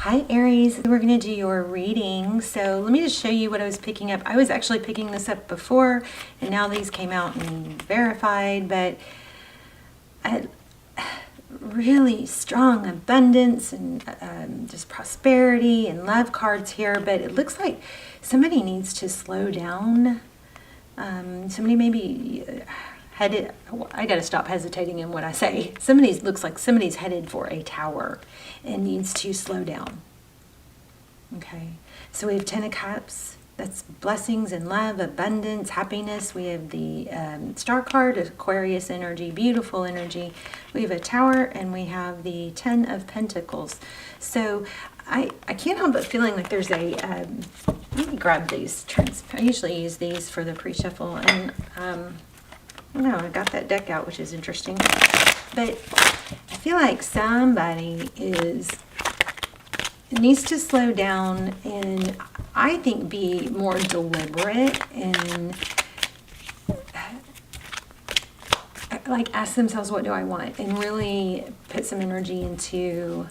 Hi Aries, we're going to do your reading. So let me just show you what I was picking up. I was actually picking this up before and now these came out and verified, but really strong abundance and just prosperity and love cards here, but it looks like somebody needs to slow down. Somebody maybe headed, I gotta stop hesitating in what I say. Looks like somebody's headed for a tower and needs to slow down. Okay, so we have 10 of Cups. That's blessings and love, abundance, happiness. We have the star card, Aquarius energy, beautiful energy. We have a tower and we have the 10 of Pentacles. So I can't help but feeling like there's a, let me grab these. I usually use these for the pre-shuffle and no, I got that deck out, which is interesting. But I feel like somebody needs to slow down and I think be more deliberate and like ask themselves, what do I want? And really put some energy into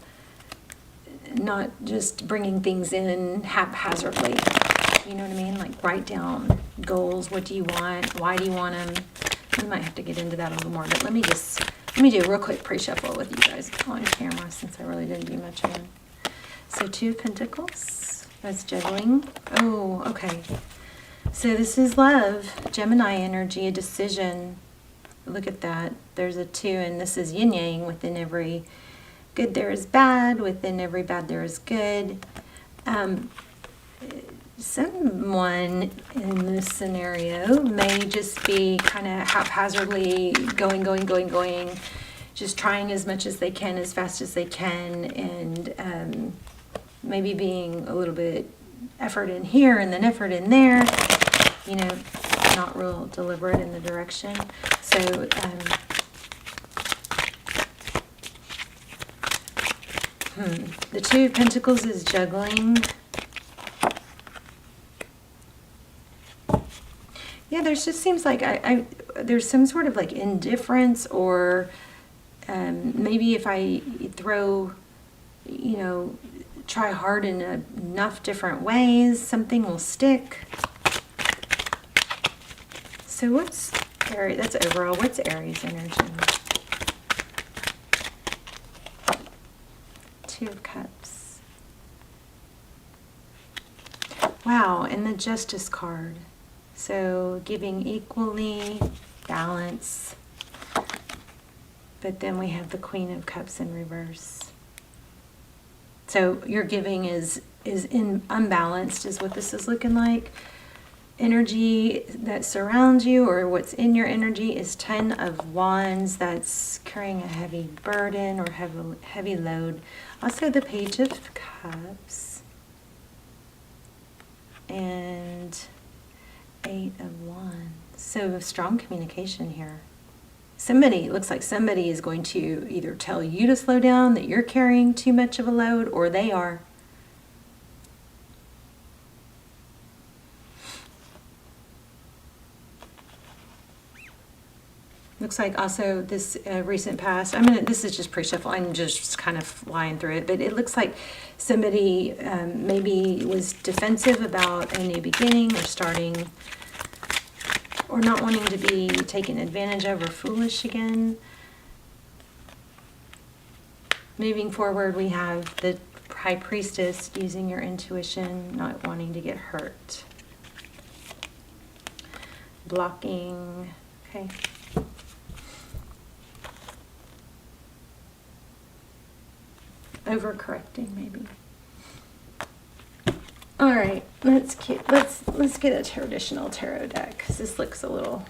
not just bringing things in haphazardly. You know what I mean? Like write down goals. What do you want? Why do you want them? We might have to get into that a little more, but let me do a real quick pre-shuffle with you guys on camera since I really didn't do much of it. So 2 of Pentacles, that's juggling. Oh, okay. So this is love, Gemini energy, a decision. Look at that. There's a 2, and this is yin yang. Within every good there is bad. Within every bad there is good. Someone in this scenario may just be kind of haphazardly going, just trying as much as they can, as fast as they can, and maybe being a little bit effort in here and then effort in there, you know, not real deliberate in the direction. So the 2 of Pentacles is juggling. Yeah, there just seems like there's some sort of like indifference, or maybe if I throw, you know, try hard in enough different ways, something will stick. So what's Aries? That's overall. What's Aries energy? 2 of Cups. Wow, and the Justice card. So giving equally, balance. But then we have the Queen of Cups in reverse. So your giving is unbalanced is what this is looking like. Energy that surrounds you, or what's in your energy, is 10 of Wands. That's carrying a heavy burden or heavy load. Also the Page of Cups. And 8 of Wands. So strong communication here. Looks like somebody is going to either tell you to slow down, that you're carrying too much of a load, or they are. Looks like also this recent past, this is just pre-shuffle, I'm just kind of flying through it, but it looks like somebody maybe was defensive about a new beginning or starting, or not wanting to be taken advantage of or foolish again. Moving forward, we have the High Priestess, using your intuition, not wanting to get hurt. Blocking, okay. Overcorrecting, maybe. All right, let's get a traditional tarot deck, because this looks a little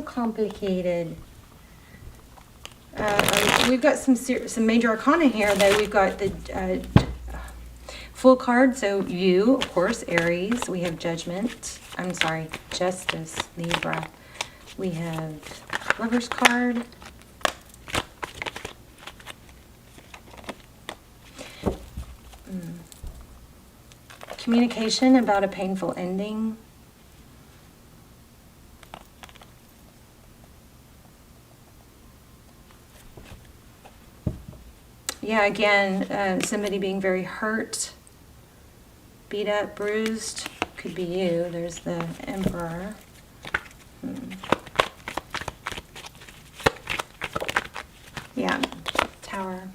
complicated. We've got some major arcana here, though. We've got the full card. So you, of course, Aries. We have Justice, Libra. We have Lover's card. Communication about a painful ending. Yeah, again, somebody being very hurt, beat up, bruised. Could be you. There's the Emperor. Yeah, Tower.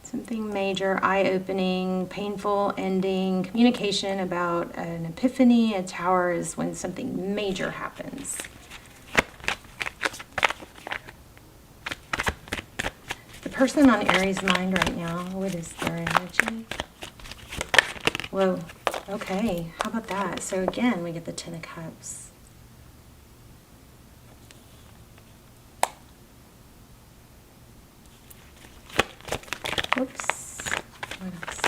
Something major, eye-opening, painful ending, communication about an epiphany. A Tower is when something major happens. The person on Aries' mind right now, what is their energy? Whoa, okay, how about that? So again, we get the Ten of Cups. Whoops. What else?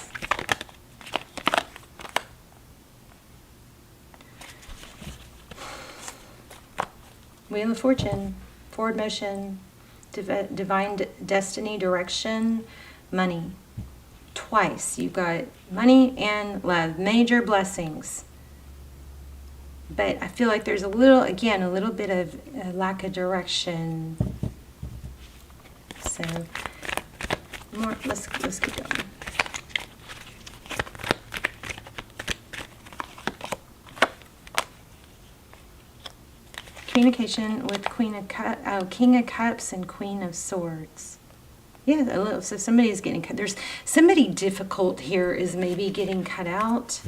Wheel of Fortune, forward motion, divine destiny, direction, money. Twice you've got money and love, major blessings. But I feel like there's a little bit of a lack of direction. So more, let's keep going. Communication with King of Cups and Queen of Swords. Yeah, a little. So somebody's getting cut. There's somebody difficult here is maybe getting cut out.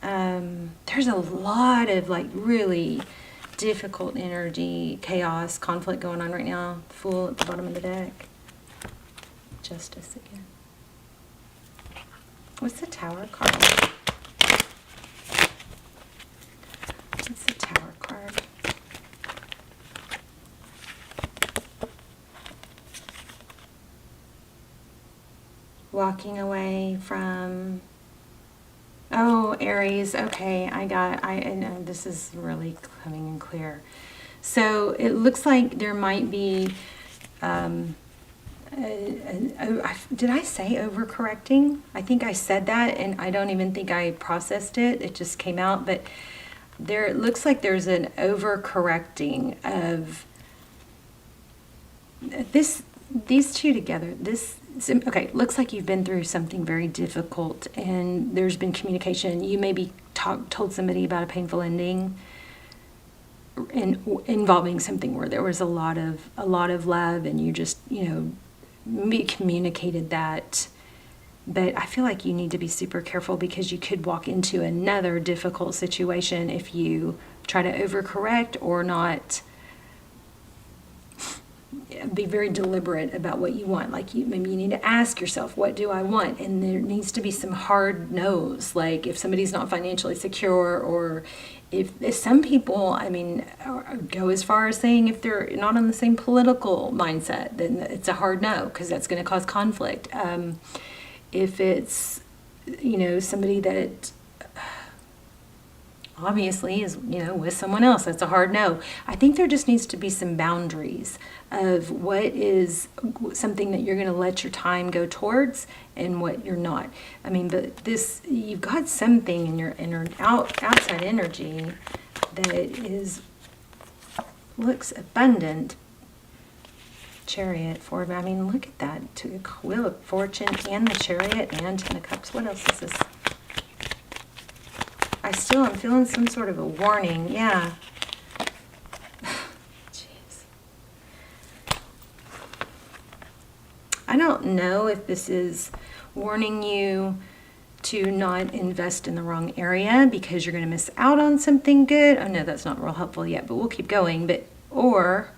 There's a lot of like really difficult energy, chaos, conflict going on right now. Fool at the bottom of the deck. Justice again. What's the Tower card? What's the Tower card? Walking away from, oh, Aries. Okay, I know this is really coming in clear. So it looks like there might be, did I say overcorrecting? I think I said that, and I don't even think I processed it. It just came out, but it looks like there's an overcorrecting of these two together. Okay, looks like you've been through something very difficult, and there's been communication. You maybe told somebody about a painful ending, involving something where there was a lot of love, and you just communicated that. But I feel like you need to be super careful, because you could walk into another difficult situation if you try to overcorrect or not. Be very deliberate about what you want. Like maybe you need to ask yourself, what do I want? And there needs to be some hard no's. Like if somebody's not financially secure, or if some people, go as far as saying if they're not on the same political mindset, then it's a hard no, because that's going to cause conflict. If it's, somebody that obviously is, with someone else, that's a hard no. I think there just needs to be some boundaries of what is something that you're going to let your time go towards and what you're not. But you've got something in your outside energy that looks abundant. Chariot, forward. Look at that. To the Wheel of Fortune and the Chariot and Ten of Cups. What else is this? I'm feeling some sort of a warning. Yeah. Jeez. I don't know if this is warning you to not invest in the wrong area because you're going to miss out on something good. Oh no, that's not real helpful yet, but we'll keep going. Or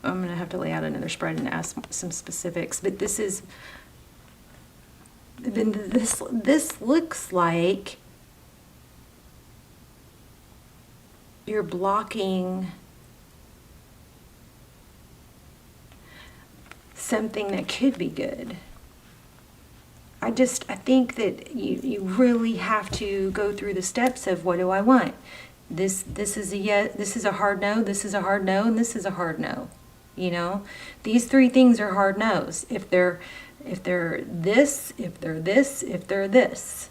I'm going to have to lay out another spread and ask some specifics. But this looks like you're blocking something that could be good. I think that you really have to go through the steps of, what do I want? This is a yes, this is a hard no, this is a hard no, and this is a hard no. These three things are hard no's. If they're this, if they're this, if they're this.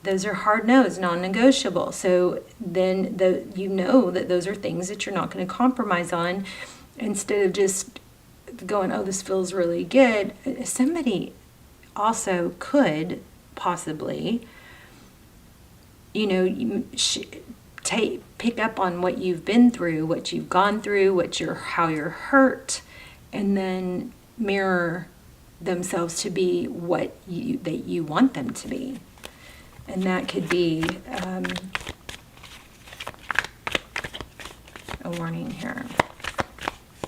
Those are hard no's, non-negotiable. So then you know that those are things that you're not going to compromise on, instead of just going, oh, this feels really good. Somebody also could possibly, you know, pick up on what you've been through, what you've gone through, how you're hurt, and then mirror themselves to be that you want them to be. And that could be a warning here.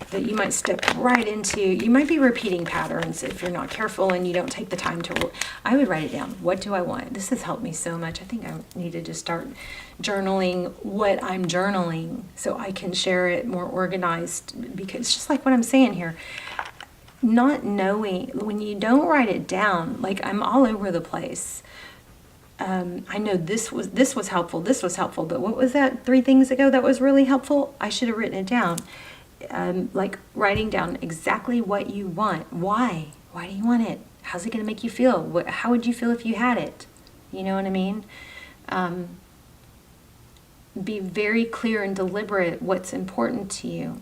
That you might step right into, you might be repeating patterns if you're not careful and you don't take the time to, I would write it down. What do I want? This has helped me so much. I think I need to just start journaling what I'm journaling so I can share it more organized, because just like what I'm saying here, not knowing, when you don't write it down, like I'm all over the place. I know this was helpful, but what was that 3 things ago that was really helpful? I should have written it down. Like writing down exactly what you want. Why do you want it? How's it going to make you feel? How would you feel if you had it? You know what I mean? Be very clear and deliberate what's important to you.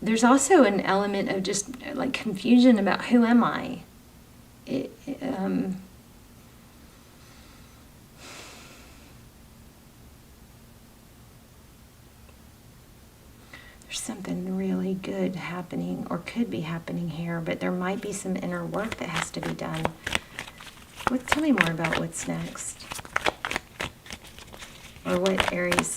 There's also an element of just like confusion about who am I? There's something really good happening, or could be happening here, but there might be some inner work that has to be done. Tell me more about what's next, or what Aries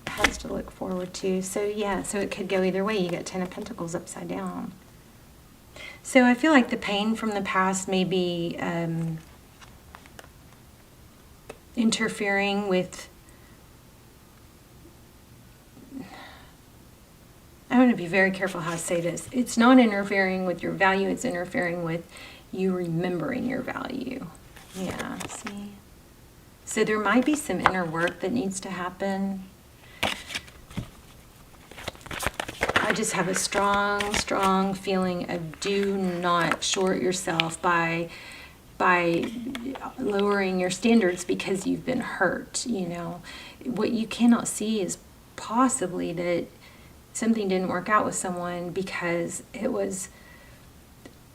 has to look forward to. So yeah, so it could go either way. You got 10 of Pentacles upside down. So I feel like the pain from the past may be interfering with, I want to be very careful how I say this. It's not interfering with your value, it's interfering with you remembering your value. Yeah, see? So there might be some inner work that needs to happen. I just have a strong feeling of do not short yourself by lowering your standards because you've been hurt, you know. What you cannot see is possibly that something didn't work out with someone because it was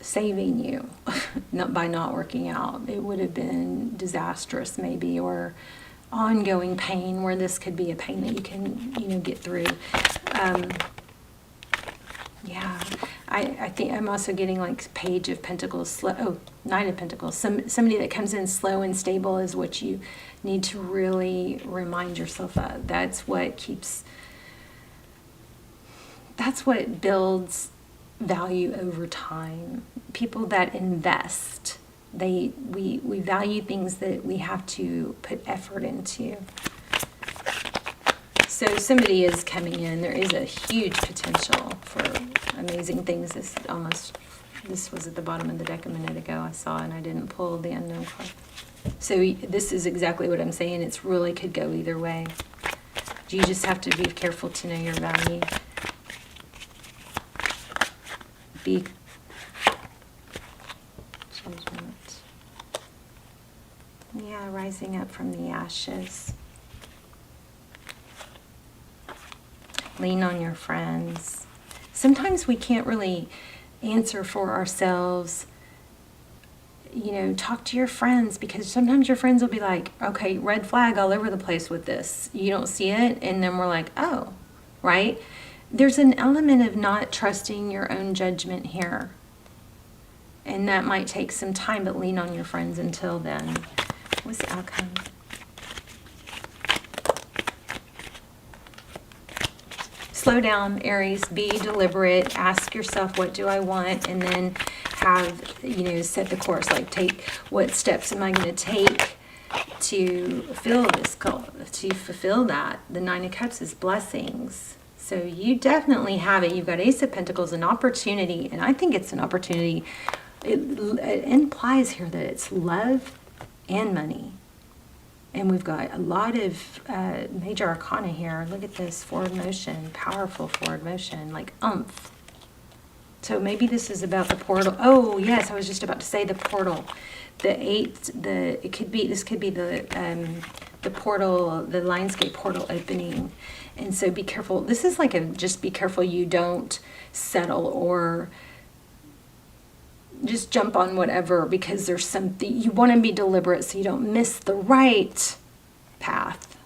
saving you, not by not working out. It would have been disastrous maybe, or ongoing pain, where this could be a pain that you can, you know, get through. Yeah, I think I'm also getting like Page of Pentacles, Knight of Pentacles. Somebody that comes in slow and stable is what you need to really remind yourself of. That's what builds value over time. People that invest, we value things that we have to put effort into. So somebody is coming in. There is a huge potential for amazing things. This was at the bottom of the deck a minute ago. I saw, and I didn't pull the unknown card. So this is exactly what I'm saying. It's really could go either way. You just have to be careful to know your value. Judgment. Yeah, rising up from the ashes. Lean on your friends. Sometimes we can't really answer for ourselves. You know, talk to your friends, because sometimes your friends will be like, okay, red flag all over the place with this. You don't see it, and then we're like, oh, right? There's an element of not trusting your own judgment here. And that might take some time, but lean on your friends until then. What's the outcome? Slow down, Aries. Be deliberate. Ask yourself, what do I want? And then have, you know, set the course. Like, what steps am I going to take to fulfill that? The Nine of Cups is blessings. So you definitely have it. You've got Ace of Pentacles, an opportunity. And I think it's an opportunity. It implies here that it's love and money. And we've got a lot of major arcana here. Look at this, forward motion, powerful forward motion, like oomph. So maybe this is about the portal. Oh, yes, I was just about to say the portal. This could be the portal, the Lionsgate portal opening. And so be careful. This is like just be careful you don't settle or just jump on whatever, because there's something, you want to be deliberate so you don't miss the right path.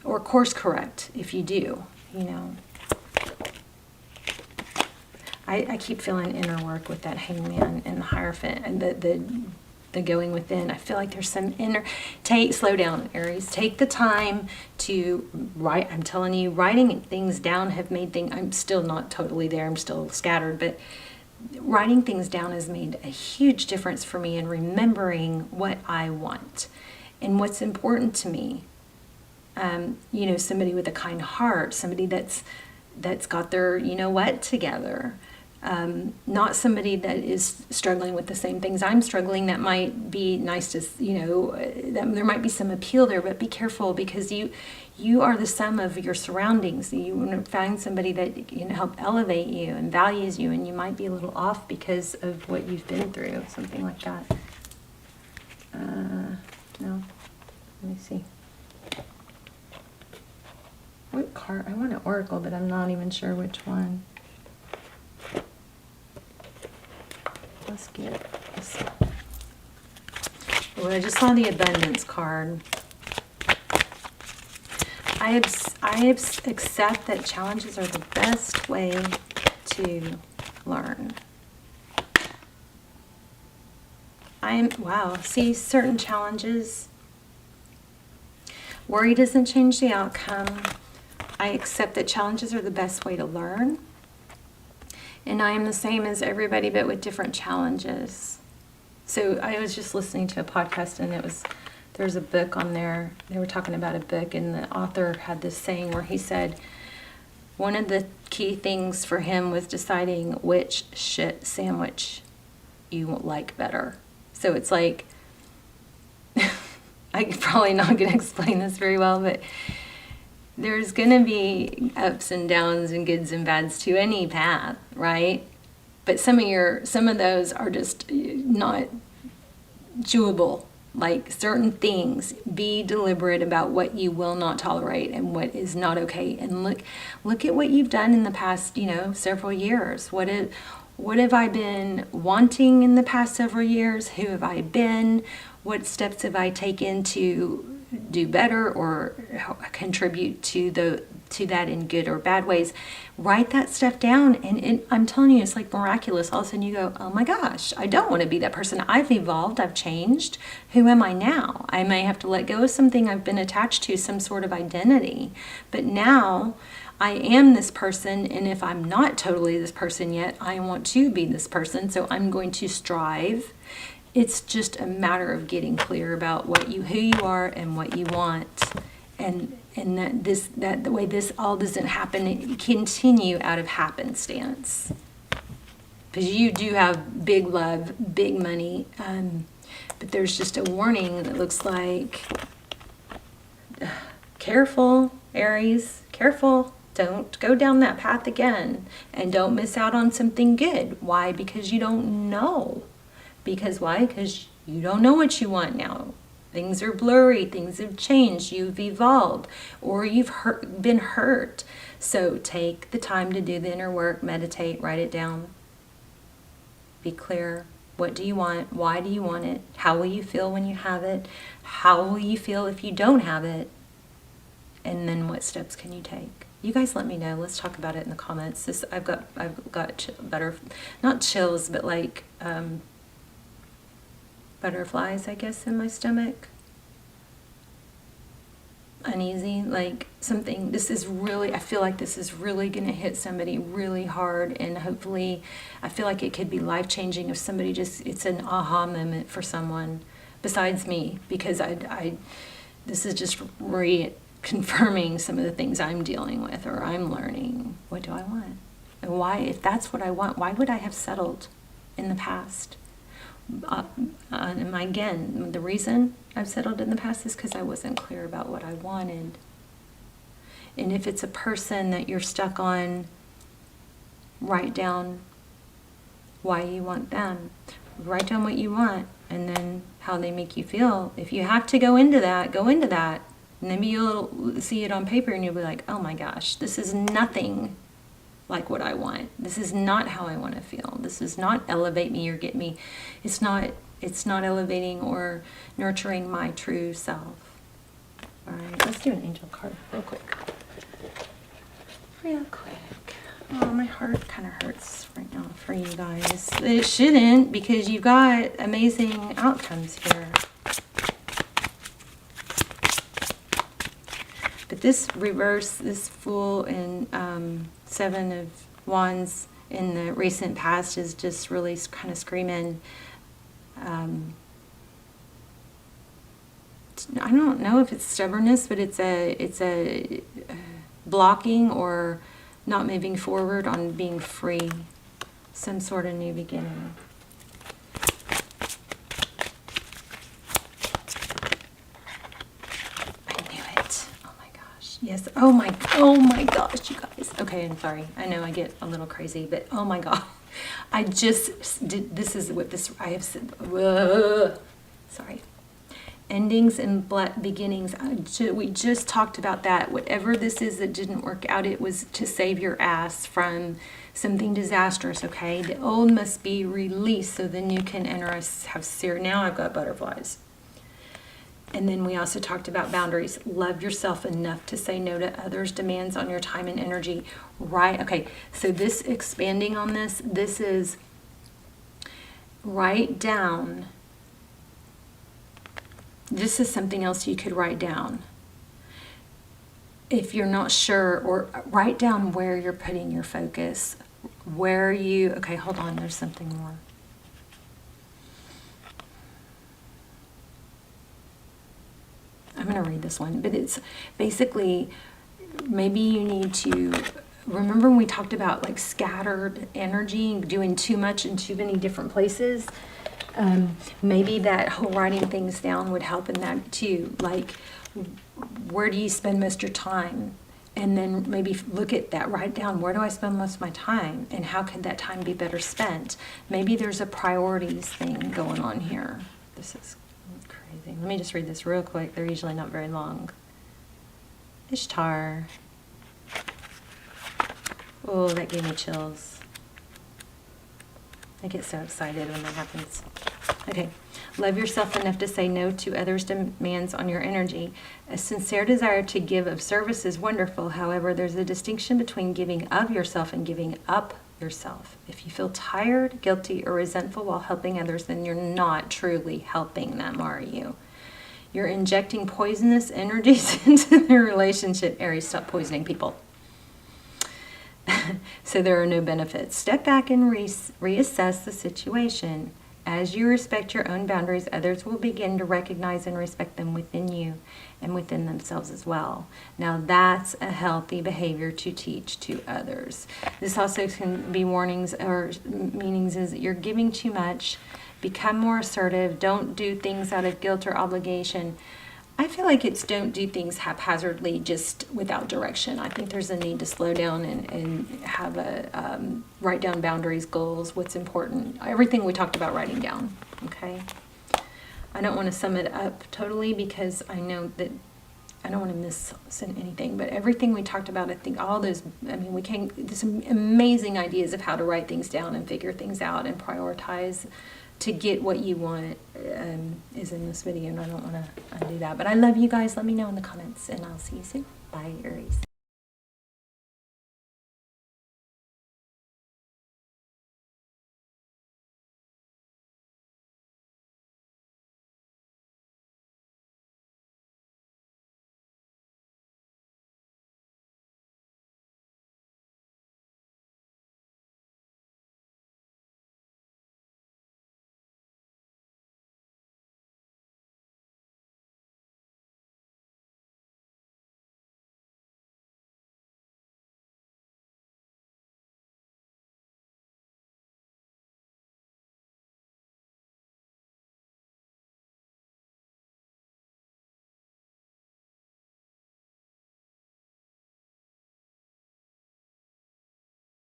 Or course correct if you do, you know. I keep feeling inner work with that Hangman and the Hierophant and the going within. I feel like there's some inner, slow down, Aries. Take the time to write. I'm telling you, writing things down have made things, I'm still not totally there. I'm still scattered, but writing things down has made a huge difference for me in remembering what I want and what's important to me. You know, somebody with a kind heart, somebody that's got their, you know what, together. Not somebody that is struggling with the same things I'm struggling. That might be nice to, you know, there might be some appeal there, but be careful, because you are the sum of your surroundings. You want to find somebody that can help elevate you and values you, and you might be a little off because of what you've been through, something like that. No, let me see. What card? I want an oracle, but I'm not even sure which one. Let's get this one. Oh, I just saw the abundance card. I accept that challenges are the best way to learn. Wow, see, certain challenges, worry doesn't change the outcome. I accept that challenges are the best way to learn. And I am the same as everybody, but with different challenges. So I was just listening to a podcast, and there's a book on there. They were talking about a book, and the author had this saying where he said one of the key things for him was deciding which shit sandwich you like better. So it's like, I'm probably not going to explain this very well, but there's going to be ups and downs and goods and bads to any path, right? But some of those are just not chewable. Like certain things, be deliberate about what you will not tolerate and what is not okay. And look at what you've done in the past, you know, several years. What have I been wanting in the past several years? Who have I been? What steps have I taken to do better or contribute to that in good or bad ways? Write that stuff down, and I'm telling you, it's like miraculous. All of a sudden you go, oh my gosh, I don't want to be that person. I've evolved, I've changed. Who am I now? I may have to let go of something I've been attached to, some sort of identity, but now I am this person, and if I'm not totally this person yet, I want to be this person, so I'm going to strive. It's just a matter of getting clear about who you are and what you want, and that the way this all doesn't happen, continue out of happenstance, because you do have big love, big money, but there's just a warning that looks like, careful, Aries, careful. Don't go down that path again, and don't miss out on something good. Why? Because you don't know. Because why? Because you don't know what you want now. Things are blurry. Things have changed. You've evolved, or you've been hurt. So take the time to do the inner work, meditate, write it down. Be clear. What do you want? Why do you want it? How will you feel when you have it? How will you feel if you don't have it? And then what steps can you take? You guys let me know. Let's talk about it in the comments. I've got better, not chills, but like butterflies, I guess, in my stomach. Uneasy, like something. I feel like this is really going to hit somebody really hard, and hopefully, I feel like it could be life-changing if somebody it's an aha moment for someone besides me, because this is just confirming some of the things I'm dealing with or I'm learning. What do I want? And why, if that's what I want, why would I have settled in the past? And again, the reason I've settled in the past is because I wasn't clear about what I wanted. And if it's a person that you're stuck on, write down why you want them. Write down what you want, and then how they make you feel. If you have to go into that, go into that. And maybe you'll see it on paper and you'll be like, oh my gosh, this is nothing like what I want. This is not how I want to feel. This does not elevate me or get me. It's not elevating or nurturing my true self. All right, let's do an angel card real quick. Real quick. Oh, my heart kind of hurts right now for you guys. It shouldn't, because you've got amazing outcomes here. But this reverse, this Fool and Seven of Wands in the recent past is just really kind of screaming. I don't know if it's stubbornness, but it's a blocking or not moving forward on being free. Some sort of new beginning. Yes. Oh my gosh, you guys. Okay, I'm sorry. I know I get a little crazy, but oh my God. I just did, this is what this, I have said, sorry. Endings and beginnings. We just talked about that. Whatever this is that didn't work out, it was to save your ass from something disastrous, okay? The old must be released so the new can enter us. Now I've got butterflies. And then we also talked about boundaries. Love yourself enough to say no to others' demands on your time and energy. Right? Okay, so this, expanding on this, this is write down. This is something else you could write down. If you're not sure, or write down where you're putting your focus. Where you, okay, hold on, there's something more. I'm going to read this one, but it's basically, maybe you need to remember when we talked about like scattered energy, doing too much in too many different places. Maybe that whole writing things down would help in that too. Like, where do you spend most of your time? And then maybe look at that, write down, where do I spend most of my time? And how could that time be better spent? Maybe there's a priorities thing going on here. This is crazy. Let me just read this real quick. They're usually not very long. Ishtar. Oh, that gave me chills. I get so excited when that happens. Okay. Love yourself enough to say no to others' demands on your energy. A sincere desire to give of service is wonderful. However, there's a distinction between giving of yourself and giving up yourself. If you feel tired, guilty, or resentful while helping others, then you're not truly helping them, are you? You're injecting poisonous energies into the relationship. Aries, stop poisoning people. So there are no benefits. Step back and reassess the situation. As you respect your own boundaries, others will begin to recognize and respect them within you and within themselves as well. Now that's a healthy behavior to teach to others. This also can be warnings or meanings is that you're giving too much. Become more assertive. Don't do things out of guilt or obligation. I feel like it's don't do things haphazardly, just without direction. I think there's a need to slow down and have a write down boundaries, goals, what's important. Everything we talked about writing down, okay? I don't want to sum it up totally because I know that I don't want to miss anything, but everything we talked about, I think all those, I mean, we came to some amazing ideas of how to write things down and figure things out and prioritize to get what you want is in this video, and I don't want to undo that. But I love you guys. Let me know in the comments, and I'll see you soon. Bye, Aries.